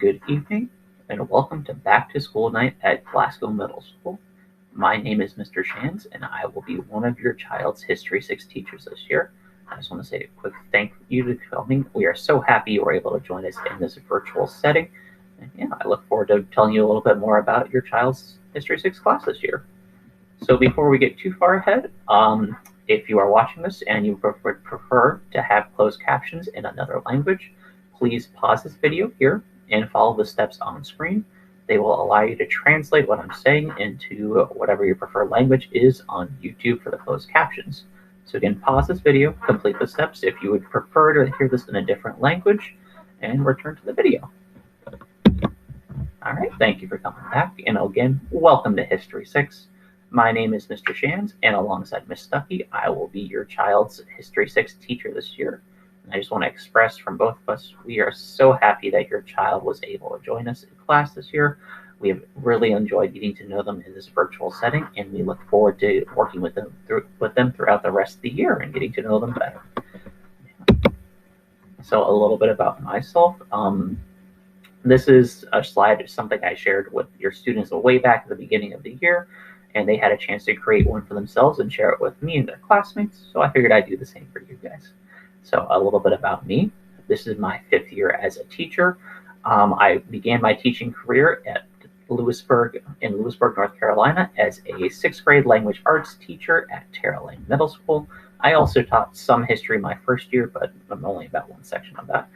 Good evening, and welcome to Back to School Night at Glasgow Middle School. My name is Mr. Shands, and I will be one of your child's History 6 teachers this year. I just want to say a quick thank you to coming. We are so happy you were able to join us in this virtual setting. And yeah, I look forward to telling you a little bit more about your child's History 6 class this year. So before we get too far ahead, if you are watching this and you would prefer to have closed captions in another language, please pause this video here and follow the steps on screen. They will allow you to translate what I'm saying into whatever your preferred language is on YouTube for the closed captions. So again, pause this video, complete the steps if you would prefer to hear this in a different language, and return to the video. All right, thank you for coming back, and again, welcome to History 6. My name is Mr. Shands, and alongside Miss Stuckey, I will be your child's History 6 teacher this year. And I just want to express from both of us, we are so happy that your child was able to join us in class this year. We have really enjoyed getting to know them in this virtual setting, and we look forward to working with them throughout the rest of the year and getting to know them better. So a little bit about myself. This is a slide, something I shared with your students way back at the beginning of the year, and they had a chance to create one for themselves and share it with me and their classmates, so I figured I'd do the same for you guys. So a little bit about me. This is my 5th year as a teacher. I began my teaching career at Lewisburg, North Carolina as a 6th grade language arts teacher at Terra Lane Middle School. I also taught some history my first year, but I'm only about one section of that.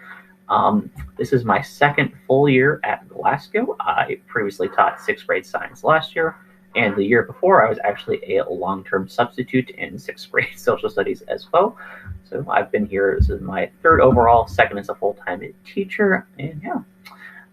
This is my 2nd full year at Glasgow. I previously taught 6th grade science last year, and the year before I was actually a long-term substitute in 6th grade social studies as well. So I've been here, this is my 3rd overall, 2nd as a full-time teacher, and yeah,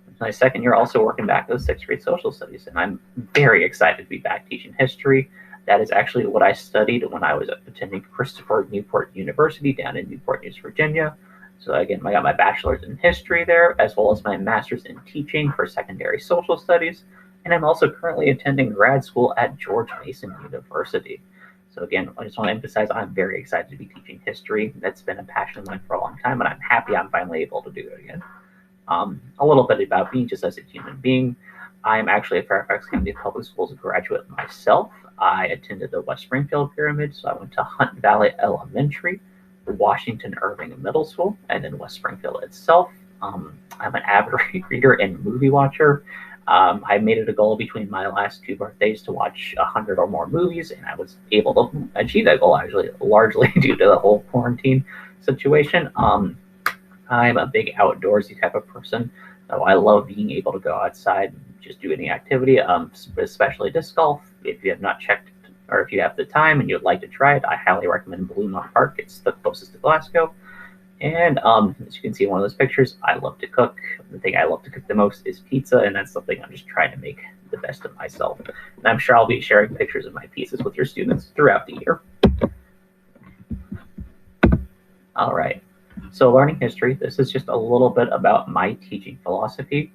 it's my 2nd year also working back with 6th grade social studies, and I'm very excited to be back teaching history. That is actually what I studied when I was attending Christopher Newport University down in Newport News, Virginia. So again, I got my bachelor's in history there, as well as my master's in teaching for secondary social studies, and I'm also currently attending grad school at George Mason University. So again, I just want to emphasize I'm very excited to be teaching history. That's been a passion of mine for a long time, and I'm happy I'm finally able to do it again. A little bit about me just as a human being. I'm actually a Fairfax County Public Schools graduate myself. I attended the West Springfield Pyramid, so I went to Hunt Valley Elementary, Washington Irving Middle School, and then West Springfield itself. I'm an avid reader and movie watcher. I made it a goal between my last 2 birthdays to watch 100 or more movies, and I was able to achieve that goal actually largely due to the whole quarantine situation. I'm a big outdoorsy type of person, so I love being able to go outside and just do any activity, especially disc golf. If you have not checked, or if you have the time and you'd like to try it, I highly recommend Blue Mountain Park. It's the closest to Glasgow. And as you can see in one of those pictures, I love to cook. The thing I love to cook the most is pizza, and that's something I'm just trying to make the best of myself. And I'm sure I'll be sharing pictures of my pizzas with your students throughout the year. All right, so learning history, this is just a little bit about my teaching philosophy.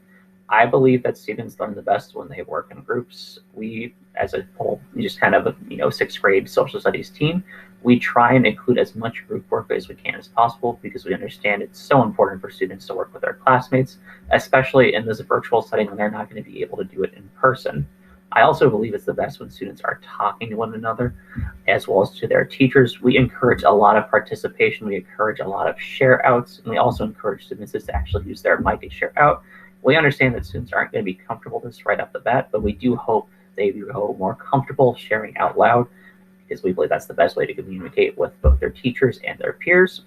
I believe that students learn the best when they work in groups. We, as a whole, just kind of a 6th grade social studies team, we try and include as much group work as we can as possible because we understand it's so important for students to work with their classmates, especially in this virtual setting when they're not going to be able to do it in person. I also believe it's the best when students are talking to one another as well as to their teachers. We encourage a lot of participation. We encourage a lot of share outs, and we also encourage students to actually use their mic and share out. We understand that students aren't going to be comfortable with this right off the bat, but we do hope they grow more comfortable sharing out loud because we believe that's the best way to communicate with both their teachers and their peers.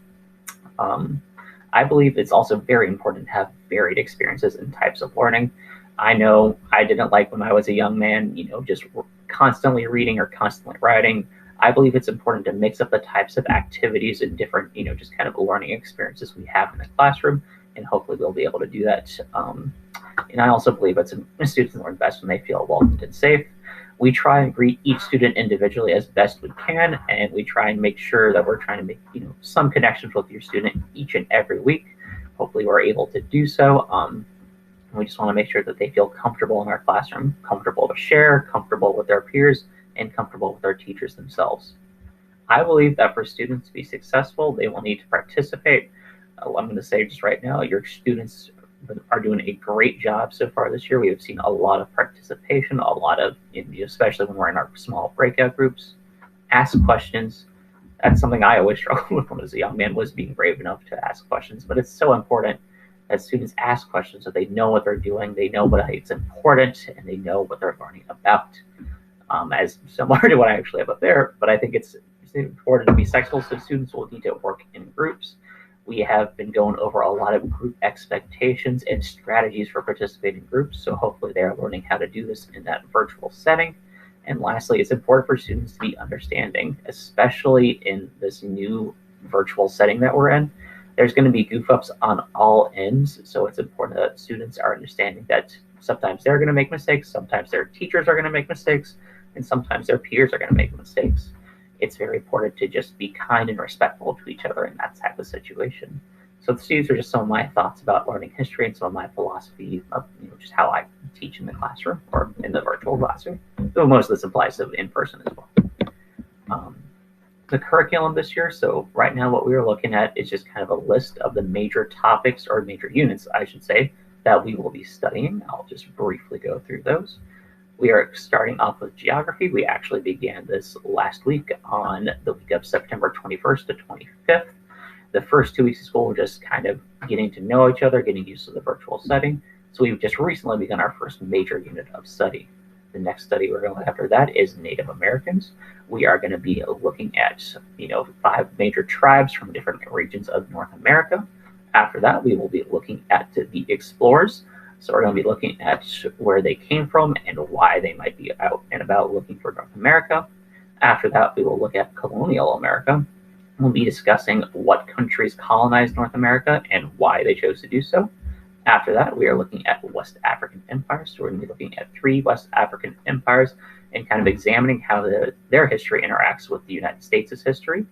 I believe it's also very important to have varied experiences and types of learning. I know I didn't like when I was a young man, just constantly reading or constantly writing. I believe it's important to mix up the types of activities and different, just kind of learning experiences we have in the classroom, and hopefully we'll be able to do that. And I also believe that students learn best when they feel welcomed and safe. We try and greet each student individually as best we can, and we try and make sure that we're trying to make some connections with your student each and every week. Hopefully we're able to do so. We just want to make sure that they feel comfortable in our classroom, comfortable to share, comfortable with their peers, and comfortable with their teachers themselves. I believe that for students to be successful, they will need to participate. I'm going to say just right now, your students are doing a great job so far this year. We have seen a lot of participation, a lot of, especially when we're in our small breakout groups, ask questions. That's something I always struggled with when I was a young man, was being brave enough to ask questions. But it's so important that students ask questions so they know what they're doing, they know what it's important, and they know what they're learning about. As similar to what I actually have up there, but I think it's important to be flexible, so students will need to work in groups. We have been going over a lot of group expectations and strategies for participating in groups, so hopefully they're learning how to do this in that virtual setting. And lastly, it's important for students to be understanding, especially in this new virtual setting that we're in. There's going to be goof ups on all ends, so it's important that students are understanding that sometimes they're going to make mistakes, sometimes their teachers are going to make mistakes, and sometimes their peers are going to make mistakes. It's very important to just be kind and respectful to each other in that type of situation. So these are just some of my thoughts about learning history and some of my philosophy of just how I teach in the classroom or in the virtual classroom. Though most of this applies to in person as well. The curriculum this year. So right now what we are looking at is just kind of a list of the major topics, or major units, I should say, that we will be studying. I'll just briefly go through those. We are starting off with geography. We actually began this last week on the week of September 21st to 25th. The first 2 weeks of school were just kind of getting to know each other, getting used to the virtual setting. So we've just recently begun our first major unit of study. The next study we're going after that is Native Americans. We are going to be looking at 5 major tribes from different regions of North America. After that, we will be looking at the explorers. So we're going to be looking at where they came from and why they might be out and about looking for North America. After that, we will look at colonial America. We'll be discussing what countries colonized North America and why they chose to do so. After that, we are looking at West African empires. So we're going to be looking at 3 West African empires and kind of examining how their history interacts with the United States' history.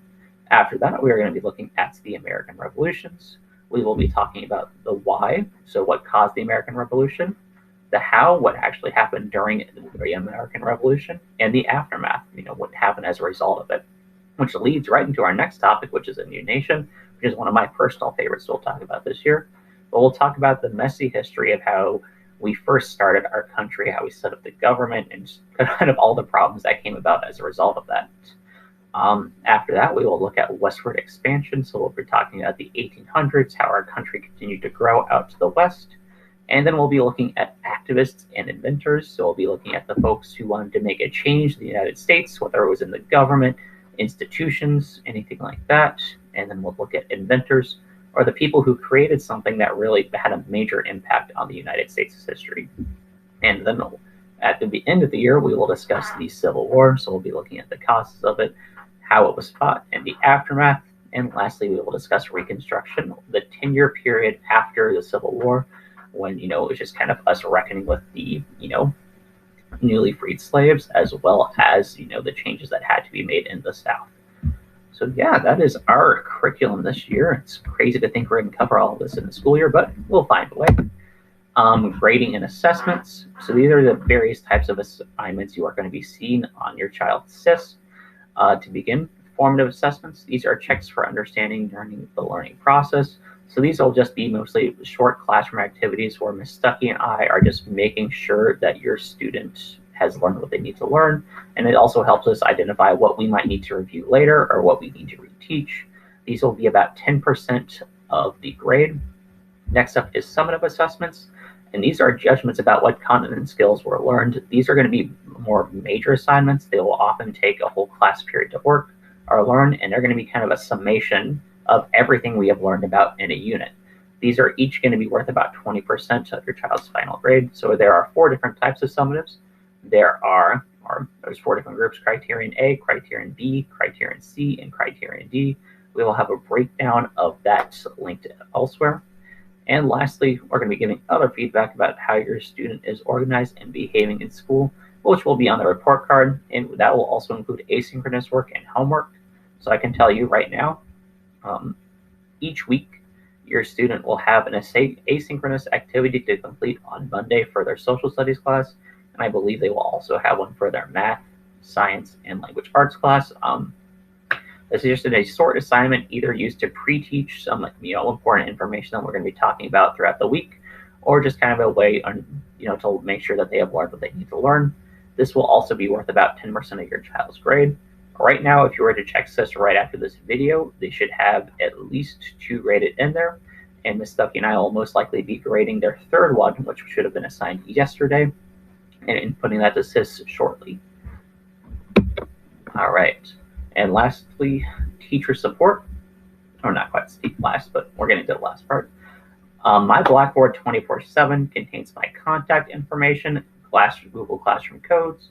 After that, we are going to be looking at the American revolutions. We will be talking about the why, so what caused the American Revolution, the how, what actually happened during the American Revolution, and the aftermath, what happened as a result of it, which leads right into our next topic, which is a new nation, which is one of my personal favorites we'll talk about this year. But we'll talk about the messy history of how we first started our country, how we set up the government, and kind of all the problems that came about as a result of that. After that, we will look at westward expansion. So we'll be talking about the 1800s, how our country continued to grow out to the west. And then we'll be looking at activists and inventors. So we'll be looking at the folks who wanted to make a change in the United States, whether it was in the government, institutions, anything like that. And then we'll look at inventors, or the people who created something that really had a major impact on the United States' history. And then at the end of the year, we will discuss the Civil War. So we'll be looking at the causes of it, how it was fought, and the aftermath. And lastly, we will discuss Reconstruction, the 10-year period after the Civil War, when, it was just kind of us reckoning with the, newly freed slaves, as well as, the changes that had to be made in the South. So yeah, that is our curriculum this year. It's crazy to think we're going to cover all of this in the school year, but we'll find a way. Grading and assessments. So these are the various types of assignments you are going to be seeing on your child's SIS. To begin, formative assessments. These are checks for understanding during the learning process. So these will just be mostly short classroom activities where Ms. Stuckey and I are just making sure that your student has learned what they need to learn. And it also helps us identify what we might need to review later or what we need to reteach. These will be about 10% of the grade. Next up is summative assessments. And these are judgments about what content and skills were learned. These are going to be more major assignments. They will often take a whole class period to work or learn, and they're going to be kind of a summation of everything we have learned about in a unit. These are each going to be worth about 20% of your child's final grade. So there are 4 different types of summatives. There's 4 different groups: criterion A, criterion B, criterion C, and criterion D. We will have a breakdown of that linked elsewhere. And lastly, we're going to be giving other feedback about how your student is organized and behaving in school, which will be on the report card, and that will also include asynchronous work and homework. So I can tell you right now, each week, your student will have an asynchronous activity to complete on Monday for their social studies class, and I believe they will also have one for their math, science, and language arts class. This is just a short assignment, either used to pre-teach some important information that we're going to be talking about throughout the week, or just kind of a way on, to make sure that they have learned what they need to learn. This will also be worth about 10% of your child's grade. Right now, if you were to check SIS right after this video, they should have at least 2 graded in there. And Ms. Stuckey and I will most likely be grading their 3rd one, which should have been assigned yesterday, and putting that to SIS shortly. All right. And lastly, teacher support. Or not quite last, but we're getting to the last part. My Blackboard 24/7 contains my contact information, Google Classroom codes,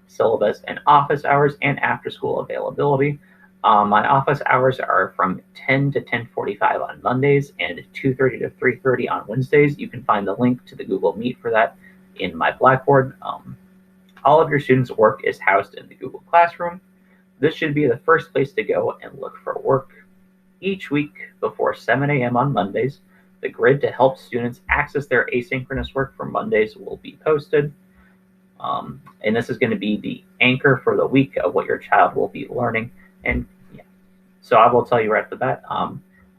syllabus and office hours, and after-school availability. My office hours are from 10 to 10:45 on Mondays and 2:30 to 3:30 on Wednesdays. You can find the link to the Google Meet for that in my Blackboard. All of your students' work is housed in the Google Classroom. This should be the first place to go and look for work. Each week before 7 a.m. on Mondays, the grid to help students access their asynchronous work for Mondays will be posted. And this is going to be the anchor for the week of what your child will be learning. And yeah, so I will tell you right off the bat,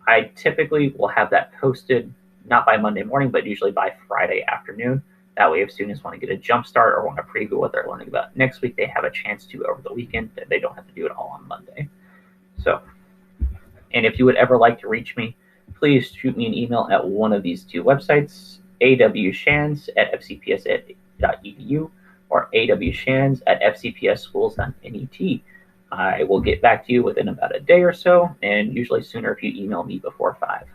I typically will have that posted not by Monday morning, but usually by Friday afternoon. That way, if students want to get a jump start or want to preview what they're learning about next week, they have a chance to over the weekend. They don't have to do it all on Monday. So, and if you would ever like to reach me, please shoot me an email at one of these 2 websites, awshands@fcpsa.edu or awshands@fcpsschools.net. I will get back to you within about a day or so, and usually sooner if you email me before 5.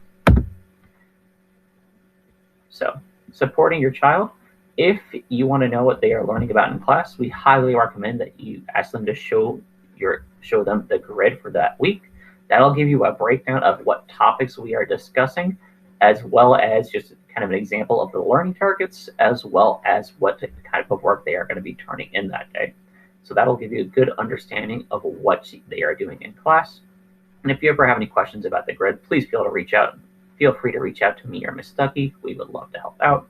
So, supporting your child. If you want to know what they are learning about in class, we highly recommend that you ask them to show them the grid for that week. That'll give you a breakdown of what topics we are discussing, as well as just kind of an example of the learning targets, as well as what type of work they are going to be turning in that day. So that'll give you a good understanding of what they are doing in class. And if you ever have any questions about the grid, please feel free to reach out to me or Ms. Stuckey. We would love to help out.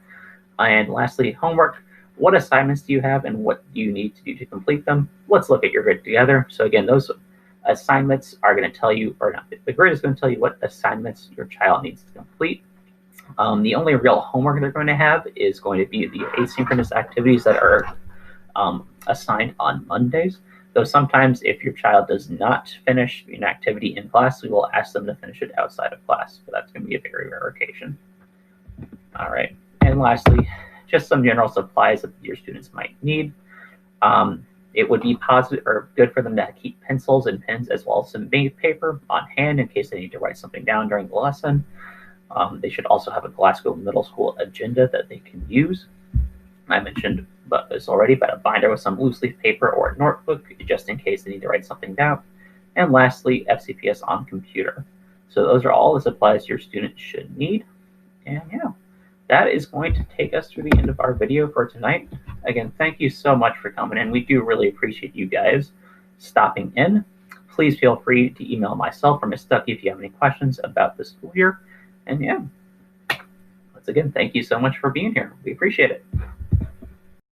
And lastly, homework. What assignments do you have and what do you need to do to complete them? Let's look at your grid together. So again, those assignments are going to tell you, or not, the grid is going to tell you what assignments your child needs to complete. The only real homework they're going to have is going to be the asynchronous activities that are assigned on Mondays. Though sometimes if your child does not finish an activity in class, we will ask them to finish it outside of class, but that's going to be a very rare occasion. All right. And lastly, just some general supplies that your students might need. It would be positive or good for them to keep pencils and pens as well as some paper on hand in case they need to write something down during the lesson. They should also have a Glasgow Middle School agenda that they can use. I mentioned this already, but a binder with some loose leaf paper or a notebook just in case they need to write something down. And lastly, FCPS on computer. So those are all the supplies your student should need. And yeah, that is going to take us through the end of our video for tonight. Again, thank you so much for coming in. We do really appreciate you guys stopping in. Please feel free to email myself or Ms. Stuckey if you have any questions about the school year. And yeah, once again, thank you so much for being here. We appreciate it.